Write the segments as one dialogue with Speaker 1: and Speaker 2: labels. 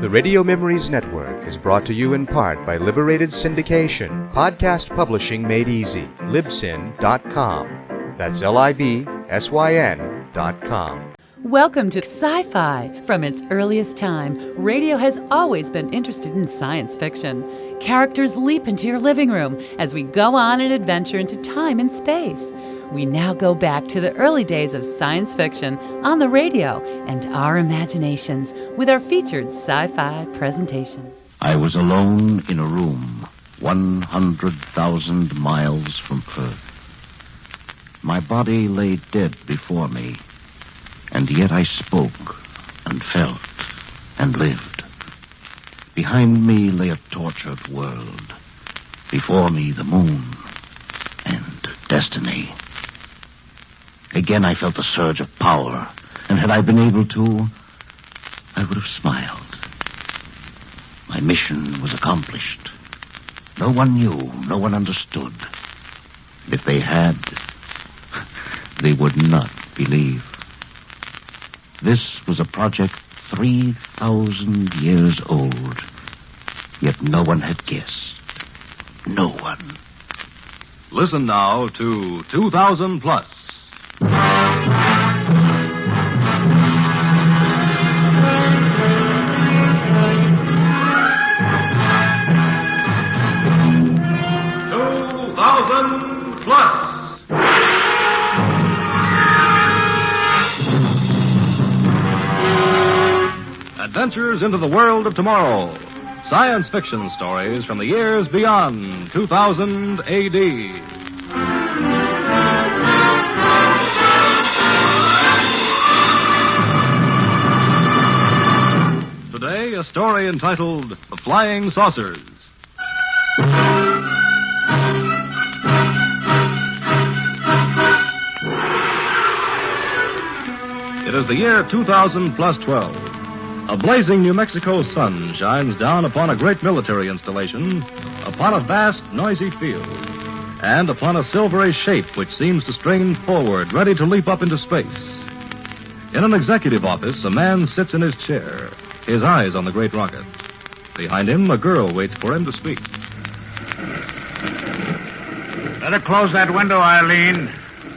Speaker 1: The Radio Memories Network is brought to you in part by Liberated Syndication, podcast publishing made easy, libsyn.com. That's libsyn.com.
Speaker 2: Welcome to Sci-Fi. From its earliest time, radio has always been interested in science fiction. Characters leap into your living room as we go on an adventure into time and space. We now go back to the early days of science fiction on the radio and our imaginations with our featured sci-fi presentation.
Speaker 3: I was alone in a room 100,000 miles from Earth. My body lay dead before me, and yet I spoke and felt and lived. Behind me lay a tortured world. Before me, the moon and destiny. Again, I felt a surge of power, and had I been able to, I would have smiled. My mission was accomplished. No one knew, no one understood. If they had, they would not believe. This was a project 3,000 years old, yet no one had guessed. No one.
Speaker 4: Listen now to 2000 Plus. Adventures into the world of tomorrow. Science fiction stories from the years beyond 2000 A.D. Today, a story entitled The Flying Saucers. It is the year 2000 plus 12. A blazing New Mexico sun shines down upon a great military installation, upon a vast, noisy field, and upon a silvery shape which seems to strain forward, ready to leap up into space. In an executive office, a man sits in his chair, his eyes on the great rocket. Behind him, a girl waits for him to speak.
Speaker 5: Better close that window, Eileen.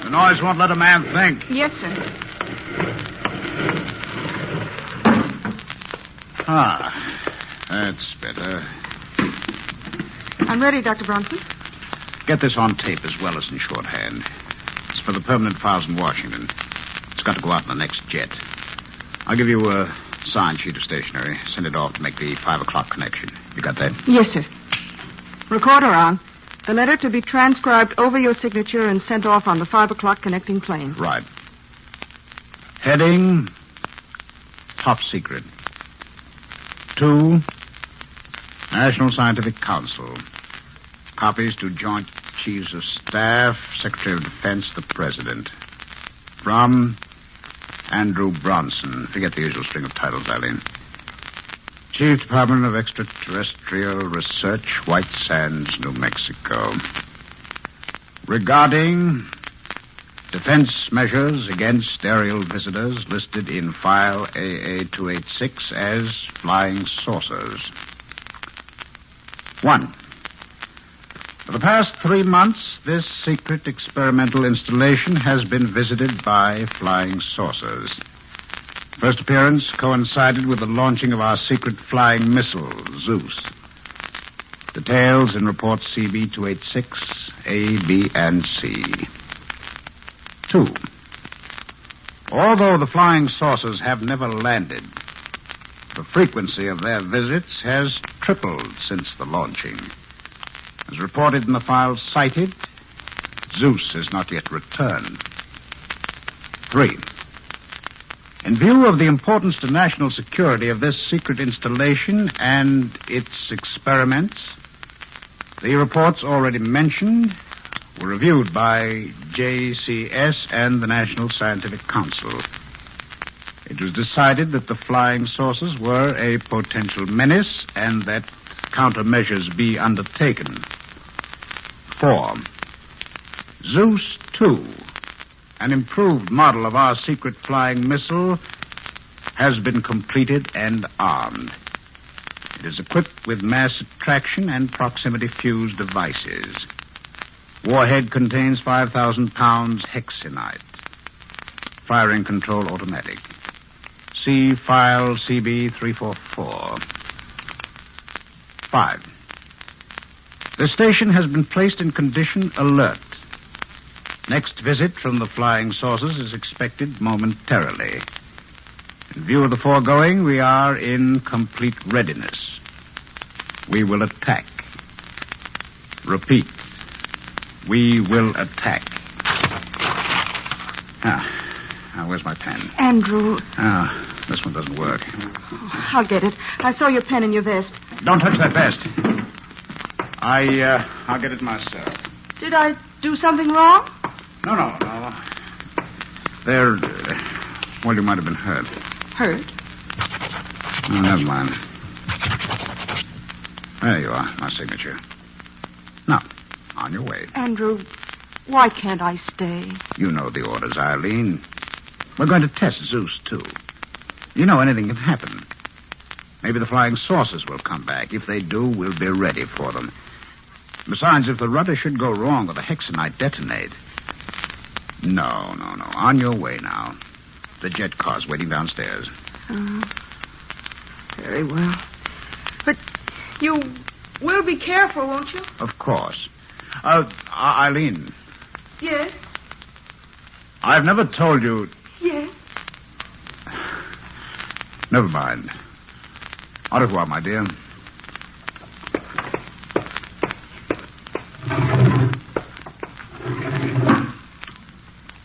Speaker 5: The noise won't let a man think.
Speaker 6: Yes, sir.
Speaker 5: Ah, that's better.
Speaker 6: I'm ready, Dr. Bronson.
Speaker 5: Get this on tape as well as in shorthand. It's for the permanent files in Washington. It's got to go out in the next jet. I'll give you a signed sheet of stationery. Send it off to make the 5 o'clock connection. You got that?
Speaker 6: Yes, sir. Recorder on. The letter to be transcribed over your signature and sent off on the 5 o'clock connecting plane.
Speaker 5: Right. Heading, top secret. 2, National Scientific Council. Copies to Joint Chiefs of Staff, Secretary of Defense, the President. From Andrew Bronson. Forget the usual string of titles, Eileen. Chief Department of Extraterrestrial Research, White Sands, New Mexico. Regarding defense measures against aerial visitors listed in file AA-286 as flying saucers. 1. For the past 3 months, this secret experimental installation has been visited by flying saucers. First appearance coincided with the launching of our secret flying missile, Zeus. Details in report CB-286, A, B, and C. 2. Although the flying saucers have never landed, the frequency of their visits has tripled since the launching. As reported in the files cited, Zeus has not yet returned. 3. In view of the importance to national security of this secret installation and its experiments, the reports already mentioned were reviewed by JCS and the National Scientific Council. It was decided that the flying saucers were a potential menace and that countermeasures be undertaken. 4. Zeus 2, an improved model of our secret flying missile, has been completed and armed. It is equipped with mass attraction and proximity fuse devices. Warhead contains 5,000 pounds hexenite. Firing control automatic. See file CB344. 5. The station has been placed in condition alert. Next visit from the flying saucers is expected momentarily. In view of the foregoing, we are in complete readiness. We will attack. Repeat. We will attack. Where's my pen?
Speaker 6: Andrew.
Speaker 5: This one doesn't work.
Speaker 6: I'll get it. I saw your pen in your vest.
Speaker 5: Don't touch that vest. I'll get it myself.
Speaker 6: Did I do something wrong?
Speaker 5: No. There, well, you might have been hurt.
Speaker 6: Hurt?
Speaker 5: Oh, never mind. There you are, my signature. Now, on your way.
Speaker 6: Andrew, why can't I stay?
Speaker 5: You know the orders, Eileen. We're going to test Zeus, too. You know anything can happen. Maybe the flying saucers will come back. If they do, we'll be ready for them. Besides, if the rudder should go wrong or the hexenite detonate... No. On your way now. The jet car's waiting downstairs.
Speaker 6: Very well. But you will be careful, won't you?
Speaker 5: Of course. Eileen.
Speaker 6: Yes.
Speaker 5: I've never told you...
Speaker 6: Yes.
Speaker 5: Never mind. Au revoir, my dear.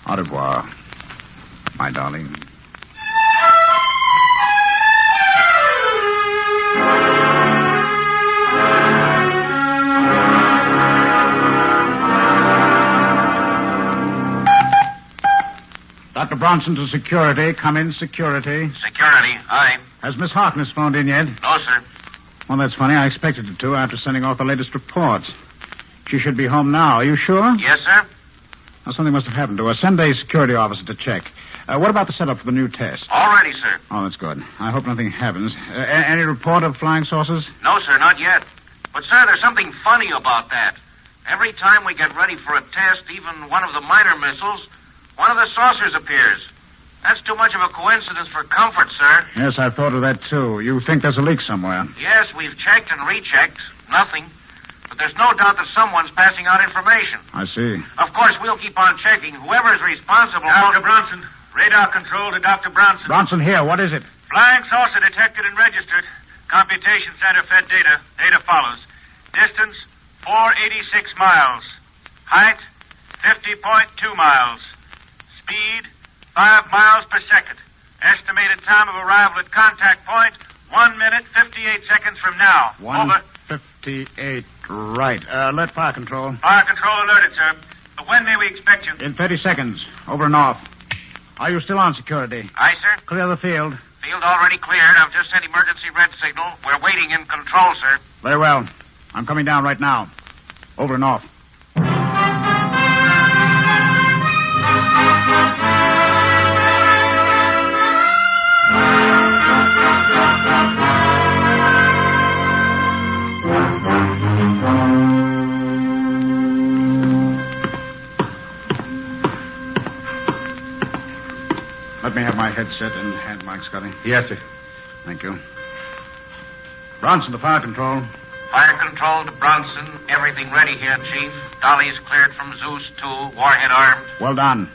Speaker 5: Au revoir, my darling. Dr. Bronson to security. Come in, security.
Speaker 7: Security, aye.
Speaker 5: Has Miss Harkness phoned in yet?
Speaker 7: No, sir.
Speaker 5: Well, that's funny. I expected her to after sending off the latest reports. She should be home now. Are you sure?
Speaker 7: Yes, sir.
Speaker 5: Well, something must have happened to her. Send a security officer to check. What about the setup for the new test?
Speaker 7: All ready, sir.
Speaker 5: Oh, that's good. I hope nothing happens. Any report of flying saucers?
Speaker 7: No, sir, not yet. But, sir, there's something funny about that. Every time we get ready for a test, even one of the minor missiles, one of the saucers appears. That's too much of a coincidence for comfort, sir.
Speaker 5: Yes, I thought of that, too. You think there's a leak somewhere?
Speaker 7: Yes, we've checked and rechecked. Nothing. But there's no doubt that someone's passing out information.
Speaker 5: I see.
Speaker 7: Of course, we'll keep on checking. Whoever is responsible... Dr. Bronson. Radar control to Dr. Bronson.
Speaker 5: Bronson here. What is it?
Speaker 7: Flying saucer detected and registered. Computation center fed data. Data follows. Distance, 486 miles. Height, 50.2 miles. Speed, 5 miles per second. Estimated time of arrival at contact point, 1 minute, 58 seconds from now. Over.
Speaker 5: 1:58. Right. Alert fire control.
Speaker 7: Fire control alerted, sir. But when may we expect you?
Speaker 5: In 30 seconds. Over and off. Are you still on security?
Speaker 7: Aye, sir.
Speaker 5: Clear the field.
Speaker 7: Field already cleared. I've just sent emergency red signal. We're waiting in control, sir.
Speaker 5: Very well. I'm coming down right now. Over and off. Let me have my headset and hand mic, Scotty.
Speaker 8: Yes, sir.
Speaker 5: Thank you. Bronson to fire control.
Speaker 7: Fire control to Bronson. Everything ready here, Chief. Dolly's cleared from Zeus 2. Warhead armed.
Speaker 5: Well done.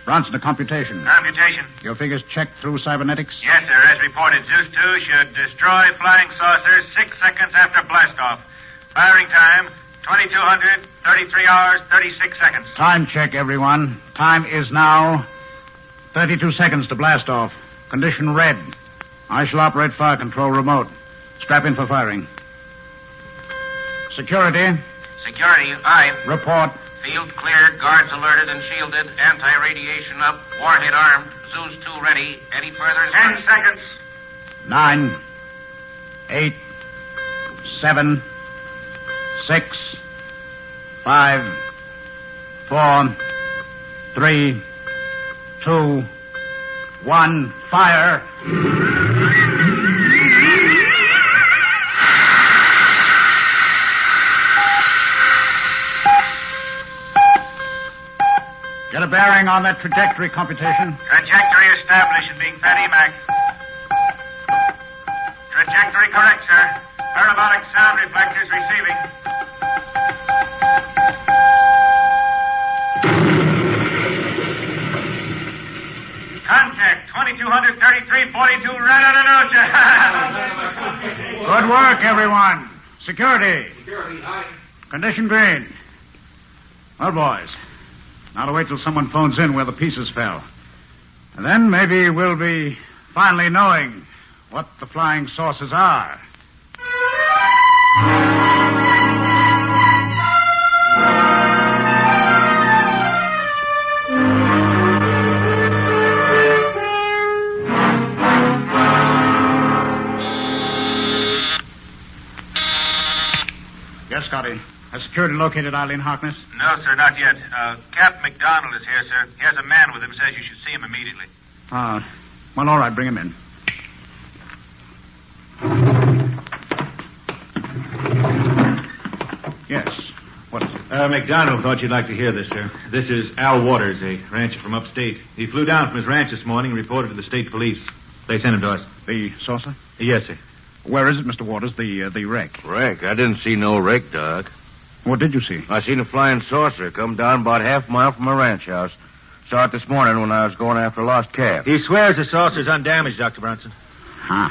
Speaker 5: Bronson to computation.
Speaker 7: Computation.
Speaker 5: Your figures checked through cybernetics?
Speaker 7: Yes, sir. As reported, Zeus 2 should destroy flying saucers 6 seconds after blastoff. Firing time, 2200, 33 hours, 36 seconds.
Speaker 5: Time check, everyone. Time is now 32 seconds to blast off. Condition red. I shall operate fire control remote. Strap in for firing. Security.
Speaker 7: Security, aye.
Speaker 5: Report.
Speaker 7: Field cleared, guards alerted and shielded, anti-radiation up, warhead armed, Zeus 2 ready. Any further? 10 seconds.
Speaker 5: 9, 8, 7, 6, 5, 4, 3, 2, 1, fire. bearing on that trajectory computation?
Speaker 7: Trajectory established at being Fat Emac. Trajectory correct, sir. Parabolic sound reflectors receiving. Contact 2233-42 right on the nose.
Speaker 5: Good work, everyone. Security. Condition green. Well, boys, now to wait till someone phones in where the pieces fell. And then maybe we'll be finally knowing what the flying saucers are. Yes, Scotty. Has security located Eileen Harkness?
Speaker 7: No, sir, not yet. Captain McDonald is here, sir. He has a man with him, says you should see him immediately.
Speaker 5: Well, all right, bring him in. Yes. What is it?
Speaker 8: McDonald thought you'd like to hear this, sir. This is Al Waters, a rancher from upstate. He flew down from his ranch this morning and reported to the state police. They sent him to us.
Speaker 5: The saucer?
Speaker 8: Yes, sir.
Speaker 5: Where is it, Mr. Waters, the wreck?
Speaker 3: Wreck? I didn't see no wreck, Doc.
Speaker 5: What did you see?
Speaker 3: I seen a flying saucer come down about half a mile from my ranch house. Saw it this morning when I was going after a lost calf.
Speaker 8: He swears the saucer's undamaged, Dr. Bronson.
Speaker 5: Huh.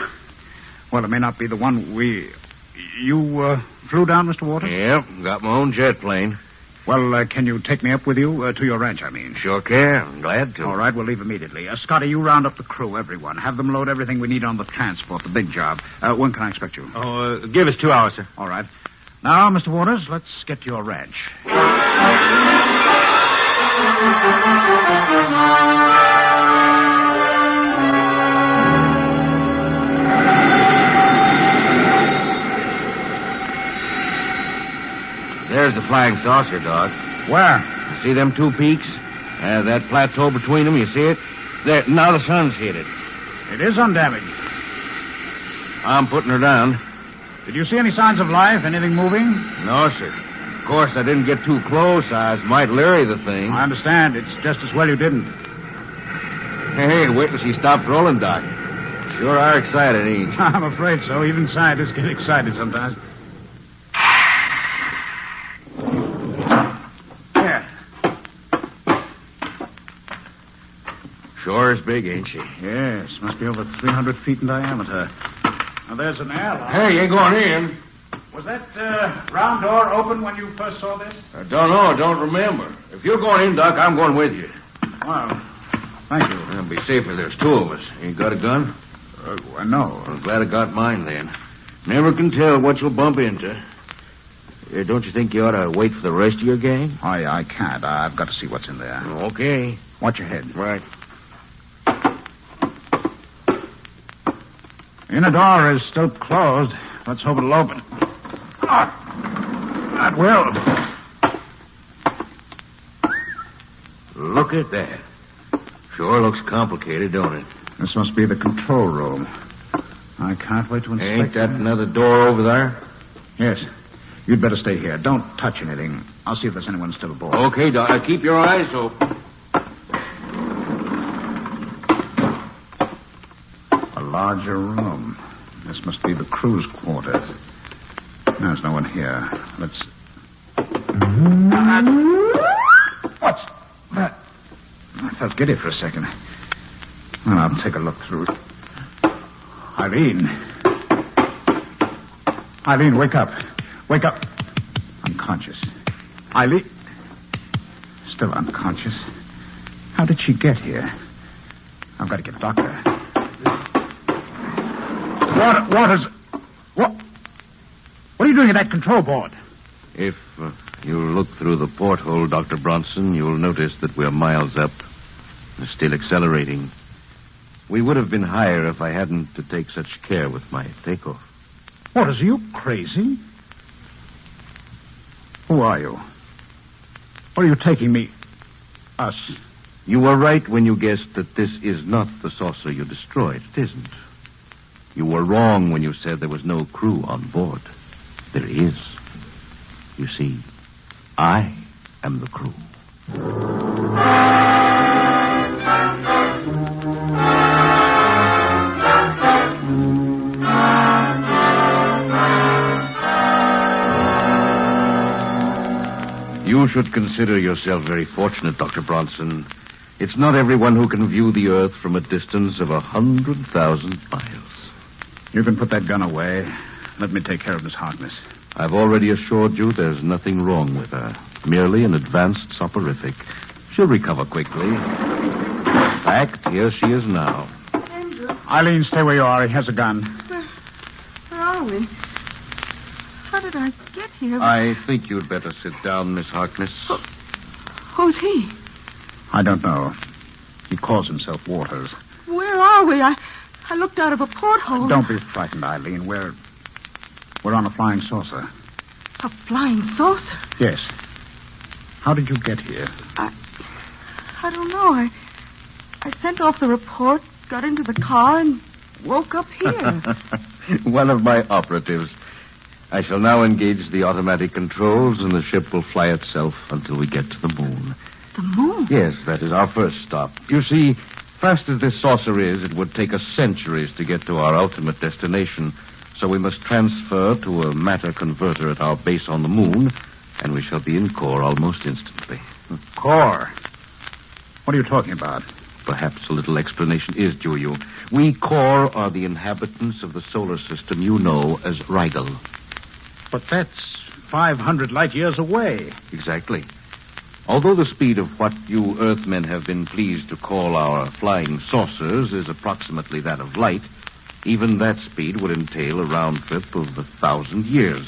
Speaker 5: Well, it may not be the one You flew down, Mr. Waters?
Speaker 3: Yep, got my own jet plane.
Speaker 5: Well, can you take me up with you to your ranch, I mean?
Speaker 3: Sure can. Glad to.
Speaker 5: All right, we'll leave immediately. Scotty, you round up the crew, everyone. Have them load everything we need on the transport, the big job. When can I expect you?
Speaker 8: Give us 2 hours, sir.
Speaker 5: All right. Now, Mr. Waters, let's get to your ranch.
Speaker 3: There's the flying saucer, Doc.
Speaker 5: Where?
Speaker 3: See them 2 peaks? That plateau between them, you see it? There, now the sun's hit it.
Speaker 5: It is undamaged.
Speaker 3: I'm putting her down.
Speaker 5: Did you see any signs of life? Anything moving?
Speaker 3: No, sir. Of course, I didn't get too close. I was might leery the thing.
Speaker 5: I understand. It's just as well you didn't.
Speaker 3: Hey, wait till she stops rolling, Doc. Sure are excited, ain't you?
Speaker 5: I'm afraid so. Even scientists get excited sometimes. There.
Speaker 3: Sure is big, ain't she?
Speaker 5: Yes, must be over 300 feet in diameter. Now, there's an airlock.
Speaker 3: Hey, you ain't going in.
Speaker 5: Was that round door open when you first saw this?
Speaker 3: I don't know. Don't remember. If you're going in, Doc, I'm going with you.
Speaker 5: Well, thank you.
Speaker 3: It'll be safer. There's 2 of us. You got a gun?
Speaker 5: No.
Speaker 3: I'm glad I got mine then. Never can tell what you'll bump into. Don't you think you ought to wait for the rest of your gang?
Speaker 5: I can't. I've got to see what's in there.
Speaker 3: Okay.
Speaker 5: Watch your head.
Speaker 3: Right.
Speaker 5: The inner door is still closed. Let's hope it'll open. That will.
Speaker 3: Look at that. Sure looks complicated, don't it?
Speaker 5: This must be the control room. I can't wait to inspect
Speaker 3: Ain't that another door over there?
Speaker 5: Yes. You'd better stay here. Don't touch anything. I'll see if there's anyone still aboard.
Speaker 3: Okay, Doc. Keep your eyes open.
Speaker 5: A larger room. This must be the crew's quarters. There's no one here. Let's... What's that? I felt giddy for a second. Well, I'll take a look through it. Eileen. Eileen, wake up. Wake up. Unconscious. Eileen. Still unconscious. How did she get here? I've got to get a doctor. Waters. What are you doing at that control board?
Speaker 3: If you look through the porthole, Dr. Bronson, you'll notice that we're miles up. We're still accelerating. We would have been higher if I hadn't to take such care with my takeoff.
Speaker 5: Waters, are you crazy? Who are you? What are you taking me? Us?
Speaker 3: You were right when you guessed that this is not the saucer you destroyed. It isn't. You were wrong when you said there was no crew on board. There is. You see, I am the crew. You should consider yourself very fortunate, Dr. Bronson. It's not everyone who can view the Earth from a distance of 100,000 miles.
Speaker 5: You can put that gun away. Let me take care of Miss Harkness.
Speaker 3: I've already assured you there's nothing wrong with her. Merely an advanced soporific. She'll recover quickly. In fact, here she is now.
Speaker 6: Andrew,
Speaker 5: Eileen, stay where you are. He has a gun.
Speaker 6: where are we? How did I get here?
Speaker 3: I think you'd better sit down, Miss Harkness.
Speaker 6: Who's he?
Speaker 5: I don't know. He calls himself Waters.
Speaker 6: Where are we? I looked out of a porthole.
Speaker 5: Don't be frightened, Eileen. We're on a flying saucer.
Speaker 6: A flying saucer?
Speaker 5: Yes. How did you get here?
Speaker 6: I don't know. I sent off the report, got into the car, and woke up here.
Speaker 3: One of my operatives. I shall now engage the automatic controls, and the ship will fly itself until we get to the moon.
Speaker 6: The moon?
Speaker 3: Yes, that is our first stop. You see, fast as this saucer is, it would take us centuries to get to our ultimate destination. So we must transfer to a matter converter at our base on the moon, and we shall be in core almost instantly.
Speaker 5: Core? What are you talking about?
Speaker 3: Perhaps a little explanation is due you. We core are the inhabitants of the solar system you know as Rigel.
Speaker 5: But that's 500 light years away.
Speaker 3: Exactly. Although the speed of what you Earthmen have been pleased to call our flying saucers is approximately that of light, even that speed would entail a round trip of 1,000 years.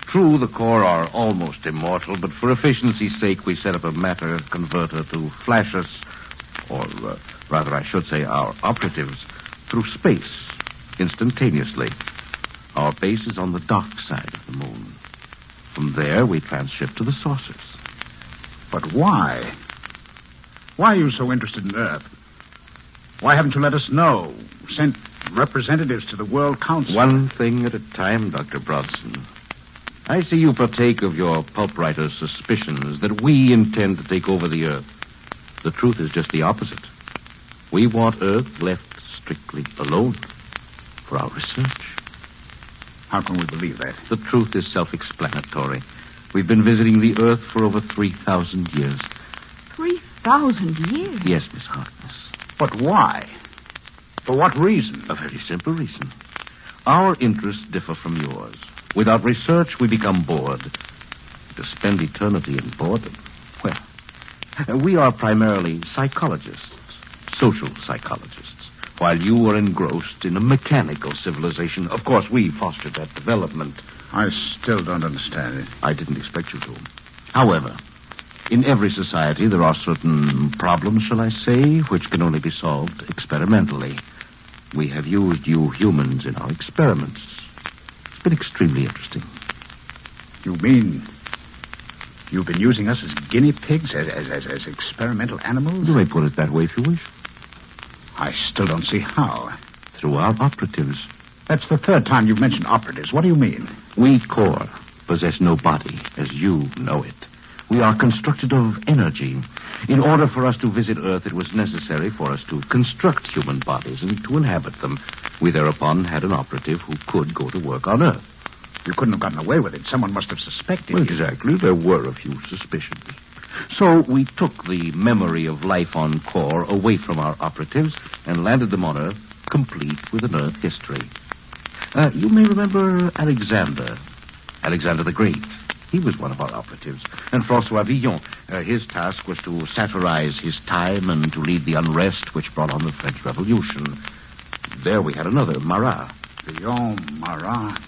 Speaker 3: True, the core are almost immortal, but for efficiency's sake, we set up a matter converter to flash us, or rather, I should say, our operatives, through space, instantaneously. Our base is on the dark side of the moon. From there, we transship to the saucers.
Speaker 5: But why? Why are you so interested in Earth? Why haven't you let us know? Sent representatives to the World Council?
Speaker 3: One thing at a time, Dr. Bronson. I see you partake of your pulp writer's suspicions that we intend to take over the Earth. The truth is just the opposite. We want Earth left strictly alone for our research.
Speaker 5: How can we believe that?
Speaker 3: The truth is self-explanatory. We've been visiting the Earth for over 3,000 years.
Speaker 6: 3,000 years?
Speaker 3: Yes, Miss Harkness.
Speaker 5: But why? For what reason?
Speaker 3: A very simple reason. Our interests differ from yours. Without research, we become bored. To spend eternity in boredom, well, we are primarily psychologists, social psychologists, while you are engrossed in a mechanical civilization. Of course, we fostered that development.
Speaker 5: I still don't understand it.
Speaker 3: I didn't expect you to. However, in every society, there are certain problems, shall I say, which can only be solved experimentally. We have used you humans in our experiments. It's been extremely interesting.
Speaker 5: You mean you've been using us as guinea pigs, as experimental animals?
Speaker 3: You may put it that way if you wish.
Speaker 5: I still don't see how.
Speaker 3: Through our operatives.
Speaker 5: That's the third time you've mentioned operatives. What do you mean?
Speaker 3: We core possess no body, as you know it. We are constructed of energy. In order for us to visit Earth, it was necessary for us to construct human bodies and to inhabit them. We thereupon had an operative who could go to work on Earth.
Speaker 5: You couldn't have gotten away with it. Someone must have suspected you.
Speaker 3: Exactly. There were a few suspicions. So we took the memory of life on core away from our operatives and landed them on Earth, complete with an Earth history. You may remember Alexander the Great. He was one of our operatives. And François Villon, his task was to satirize his time and to lead the unrest which brought on the French Revolution. There we had another, Marat.
Speaker 5: Villon, Marat.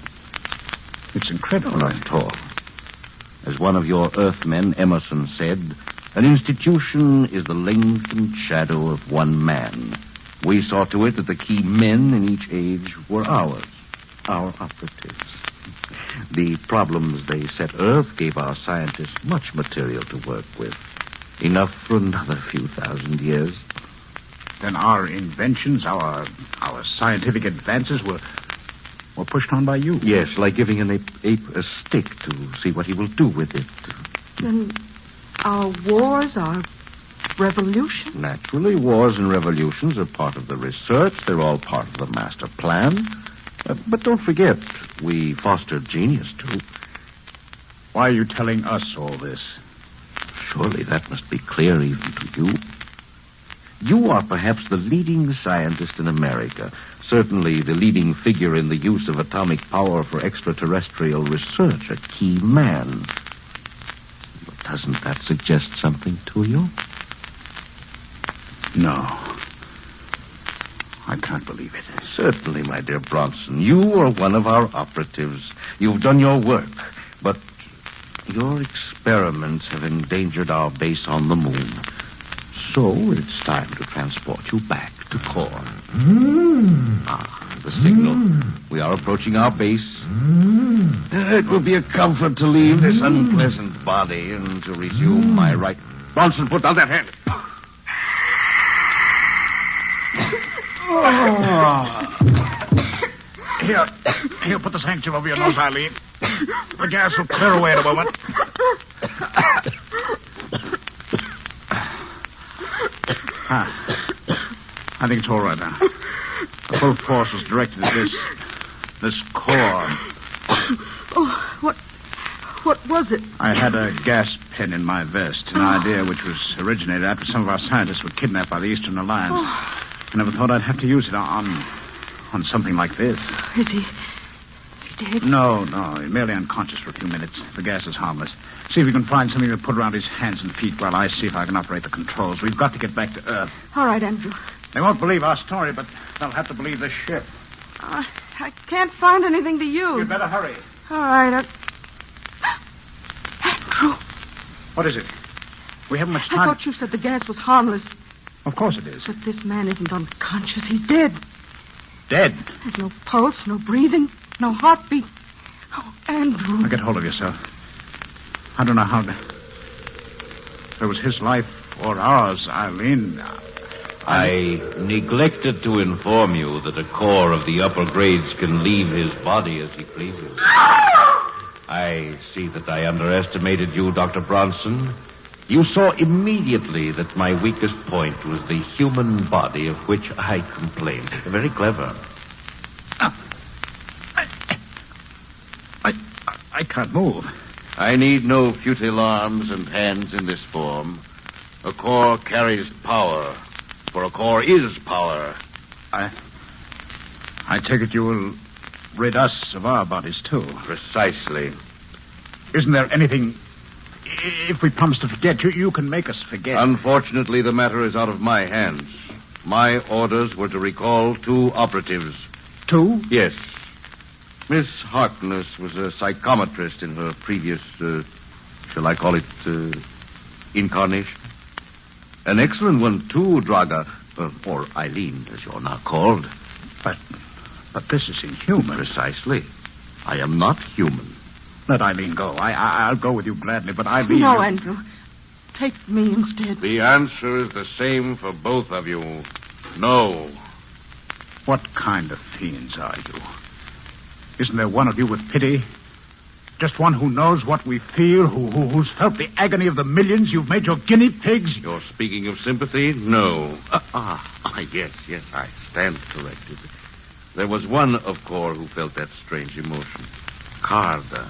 Speaker 5: It's incredible.
Speaker 3: Not at all. As one of your Earthmen, Emerson, said, an institution is the lengthened shadow of one man. We saw to it that the key men in each age were ours, our operatives. The problems they set Earth gave our scientists much material to work with. Enough for another few thousand years.
Speaker 5: Then our inventions, our scientific advances were pushed on by you.
Speaker 3: Yes, like giving an ape a stick to see what he will do with it.
Speaker 6: Then Our wars, our revolution?
Speaker 3: Naturally, wars and revolutions are part of the research. They're all part of the master plan. But don't forget, we fostered genius, too.
Speaker 5: Why are you telling us all this?
Speaker 3: Surely that must be clear even to you. You are perhaps the leading scientist in America. Certainly the leading figure in the use of atomic power for extraterrestrial research. A key man. But doesn't that suggest something to you?
Speaker 5: No. I can't believe it.
Speaker 3: Certainly, my dear Bronson. You are one of our operatives. You've done your work. But your experiments have endangered our base on the moon. So it's time to transport you back to Core. The signal. We are approaching our base. It will be a comfort to leave this unpleasant body and to resume my right. Bronson, put down that hand.
Speaker 5: Here, put this handkerchief over your nose, Eileen. The gas will clear away in a moment. I think it's all right now. The full force was directed at this core.
Speaker 6: Oh, what was it?
Speaker 5: I had a gas pen in my vest, an idea which was originated after some of our scientists were kidnapped by the Eastern Alliance. I never thought I'd have to use it on something like this.
Speaker 6: Is he dead?
Speaker 5: No, he's merely unconscious for a few minutes. The gas is harmless. See if we can find something to put around his hands and feet while I see if I can operate the controls. We've got to get back to Earth.
Speaker 6: All right, Andrew.
Speaker 5: They won't believe our story, but they'll have to believe the ship.
Speaker 6: I can't find anything to use.
Speaker 5: You'd better hurry.
Speaker 6: All right. Andrew.
Speaker 5: What is it? We haven't much time.
Speaker 6: I thought you said the gas was harmless.
Speaker 5: Of course it is.
Speaker 6: But this man isn't unconscious. He's dead.
Speaker 5: Dead?
Speaker 6: There's no pulse, no breathing, no heartbeat. Oh, Andrew.
Speaker 5: Now get hold of yourself. I don't know how there was his life or ours, Eileen.
Speaker 3: I neglected to inform you that a core of the upper grades can leave his body as he pleases. I see that I underestimated you, Dr. Bronson. You saw immediately that my weakest point was the human body of which I complained. Very clever.
Speaker 5: I can't move.
Speaker 3: I need no futile arms and hands in this form. A core carries power, for a core is power.
Speaker 5: I take it you will rid us of our bodies, too.
Speaker 3: Precisely.
Speaker 5: Isn't there anything... If we promise to forget, you can make us forget.
Speaker 3: Unfortunately, the matter is out of my hands. My orders were to recall 2 operatives.
Speaker 5: 2?
Speaker 3: Yes. Miss Harkness was a psychometrist in her previous, shall I call it, incarnation. An excellent one, too, Draga. Or Eileen, as you're now called.
Speaker 5: But this is inhuman.
Speaker 3: Precisely. I am not human.
Speaker 5: Let Eileen go. I'll go with you gladly, but Eileen...
Speaker 6: No, Andrew. Take me instead.
Speaker 3: The answer is the same for both of you. No.
Speaker 5: What kind of fiends are you? Isn't there one of you with pity? Just one who knows what we feel, who's felt the agony of the millions you've made your guinea pigs?
Speaker 3: You're speaking of sympathy? No. Yes, I stand corrected. There was one, of course, who felt that strange emotion. Carter.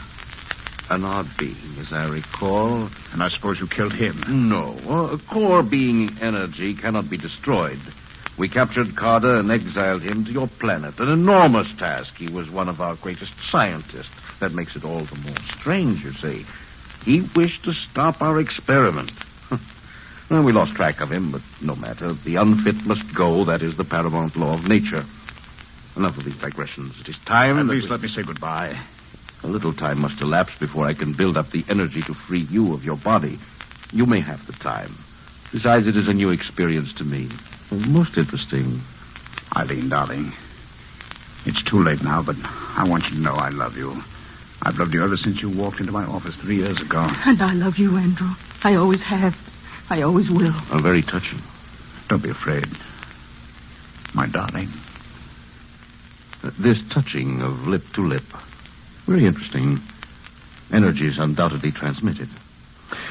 Speaker 3: An odd being, as I recall.
Speaker 5: And I suppose you killed him?
Speaker 3: No. A core being energy cannot be destroyed. We captured Carter and exiled him to your planet. An enormous task. He was one of our greatest scientists. That makes it all the more strange, you see. He wished to stop our experiment. Well, we lost track of him, but no matter. The unfit must go. That is the paramount law of nature. Enough of these digressions. It is time...
Speaker 5: At least let me say goodbye.
Speaker 3: A little time must elapse before I can build up the energy to free you of your body. You may have the time. Besides, it is a new experience to me. Most interesting.
Speaker 5: Eileen, darling, it's too late now, but I want you to know I love you. I've loved you ever since you walked into my office 3 years ago.
Speaker 6: And I love you, Andrew. I always have. I always will.
Speaker 3: Very touching.
Speaker 5: Don't be afraid. My darling.
Speaker 3: This touching of lip to lip. Very interesting. Energy is undoubtedly transmitted.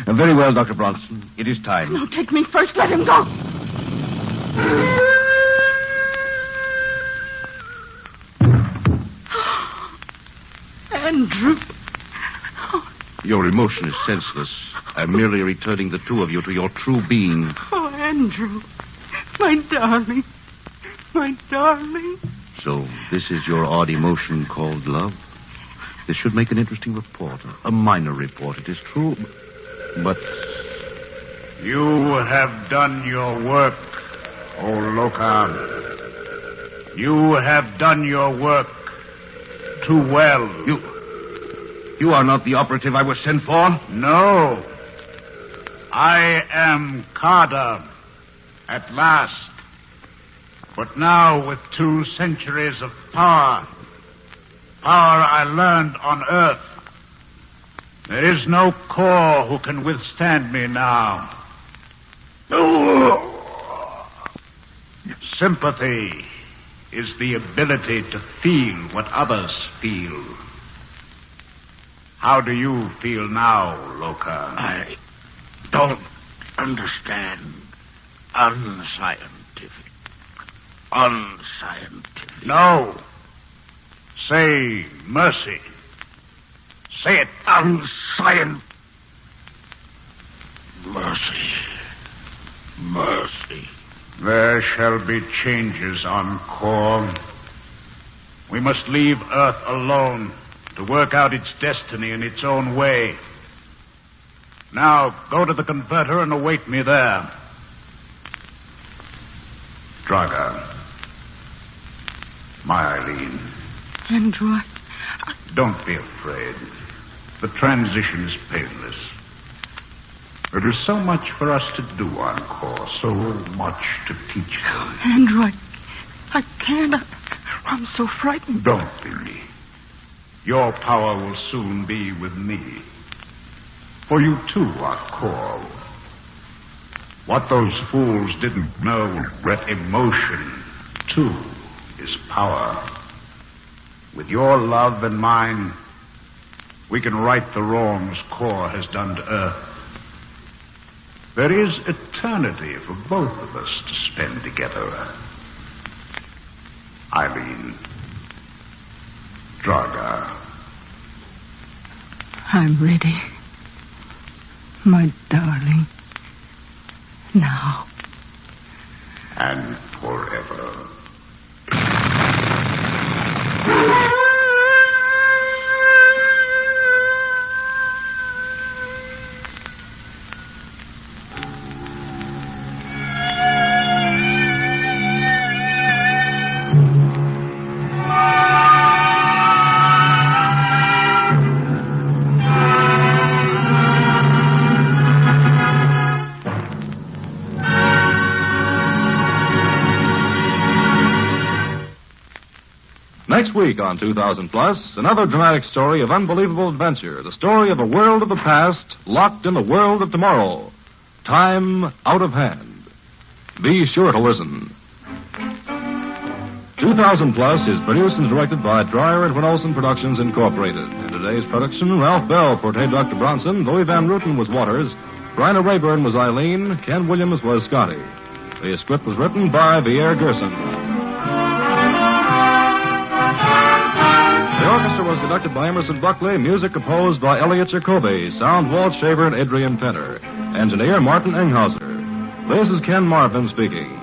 Speaker 3: Very well, Dr. Bronson. It is time.
Speaker 6: No, take me first. Let him go. Andrew.
Speaker 3: Your emotion is senseless. I'm merely returning the two of you to your true being.
Speaker 6: Oh, Andrew. My darling. My darling.
Speaker 3: So, this is your odd emotion called love? This should make an interesting report. A minor report, it is true. But...
Speaker 5: You have done your work, O Loka. You have done your work too well.
Speaker 3: You are not the operative I was sent for?
Speaker 5: No. I am Carter, at last. But now with 2 centuries of power I learned on Earth, there is no core who can withstand me now. Sympathy is the ability to feel what others feel. How do you feel now, Loka?
Speaker 3: I don't understand. Unscientific.
Speaker 5: No. Say mercy. Say it.
Speaker 3: Unscientific. Mercy.
Speaker 5: There shall be changes on Core. We must leave Earth alone to work out its destiny in its own way. Now, go to the converter and await me there. Draga. My Eileen.
Speaker 6: Andrew,
Speaker 5: Don't be afraid. The transition is painless. There is so much for us to do on Core, so much to teach you.
Speaker 6: Andrew, I can't. I'm so frightened.
Speaker 5: Don't be. Your power will soon be with me. For you too are Core. What those fools didn't know, that emotion, too, is power. With your love and mine, we can right the wrongs Core has done to Earth. There is eternity for both of us to spend together. Eileen. Draga.
Speaker 6: I'm ready. My darling. Now.
Speaker 5: And forever.
Speaker 4: Next week on 2000 Plus, another dramatic story of unbelievable adventure. The story of a world of the past locked in the world of tomorrow. Time out of hand. Be sure to listen. 2000 Plus is produced and directed by Dreyer and Van Olsen Productions Incorporated. In today's production, Ralph Bell portrayed Dr. Bronson, Louis Van Ruten was Waters, Bryna Rayburn was Eileen, Ken Williams was Scotty. The script was written by Pierre Gerson. The orchestra was conducted by Emerson Buckley, music composed by Elliot Jacoby, sound Walt Shaver and Adrian Penner, engineer Martin Enghauser. This is Ken Marvin speaking.